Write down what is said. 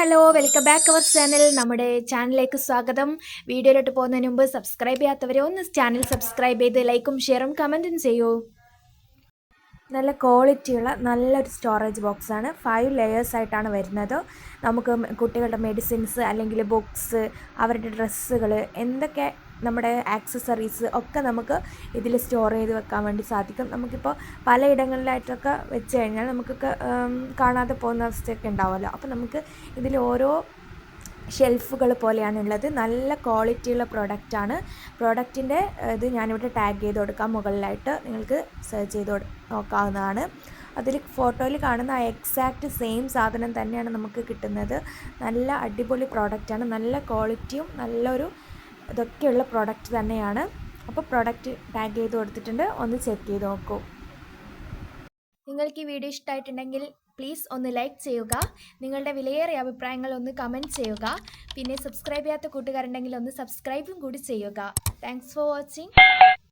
Hello welcome back our channel. നമ്മുടെ ചാനലിലേക്ക് സ്വാഗതം. വീഡിയോയിലോട്ട് പോകുന്നതിന് മുമ്പ് സബ്സ്ക്രൈബ് ചെയ്യാത്തവരെ ഒന്ന് ചാനൽ സബ്സ്ക്രൈബ് ചെയ്ത് ലൈക്കും ഷെയറും കമൻറ്റും ചെയ്യൂ. നല്ല ക്വാളിറ്റിയുള്ള നല്ലൊരു സ്റ്റോറേജ് ബോക്സാണ്. 5 ലെയേഴ്സ് ആയിട്ടാണ് വരുന്നത്. നമുക്ക് കുട്ടികളുടെ മെഡിസിൻസ് അല്ലെങ്കിൽ ബുക്സ്, അവരുടെ ഡ്രസ്സുകൾ, എന്തൊക്കെ നമ്മുടെ ആക്സസറീസ് ഒക്കെ നമുക്ക് ഇതിൽ സ്റ്റോർ ചെയ്ത് വെക്കാൻ വേണ്ടി സാധിക്കും. നമുക്കിപ്പോൾ പലയിടങ്ങളിലായിട്ടൊക്കെ വെച്ച് കഴിഞ്ഞാൽ നമുക്കൊക്കെ കാണാതെ പോകുന്ന അവസ്ഥയൊക്കെ ഉണ്ടാവുമല്ലോ. അപ്പോൾ നമുക്ക് ഇതിൽ ഓരോ ഷെൽഫുകൾ പോലെയാണുള്ളത്. നല്ല ക്വാളിറ്റിയുള്ള പ്രോഡക്റ്റാണ്. പ്രോഡക്റ്റിൻ്റെ ഇത് ഞാനിവിടെ ടാഗ് ചെയ്ത് കൊടുക്കാം. മുകളിലായിട്ട് നിങ്ങൾക്ക് സെർച്ച് ചെയ്ത് നോക്കാവുന്നതാണ്. അതിൽ ഫോട്ടോയിൽ കാണുന്ന ആ എക്സാക്റ്റ് സെയിം സാധനം തന്നെയാണ് നമുക്ക് കിട്ടുന്നത്. നല്ല അടിപൊളി പ്രോഡക്റ്റാണ്. നല്ല ക്വാളിറ്റിയും നല്ലൊരു ഇതൊക്കെയുള്ള പ്രോഡക്റ്റ് തന്നെയാണ്. അപ്പോൾ പ്രോഡക്റ്റ് ടാഗ് ചെയ്ത് കൊടുത്തിട്ടുണ്ട്, ഒന്ന് ചെക്ക് ചെയ്ത് നോക്കൂ. നിങ്ങൾക്ക് ഈ വീഡിയോ ഇഷ്ടമായിട്ടുണ്ടെങ്കിൽ പ്ലീസ് ഒന്ന് ലൈക്ക് ചെയ്യുക. നിങ്ങളുടെ വിലയേറിയ അഭിപ്രായങ്ങൾ ഒന്ന് കമൻറ്റ് ചെയ്യുക. പിന്നെ സബ്സ്ക്രൈബ് ചെയ്യാത്ത കൂട്ടുകാരുണ്ടെങ്കിൽ ഒന്ന് സബ്സ്ക്രൈബും കൂടി ചെയ്യുക. Thanks for watching.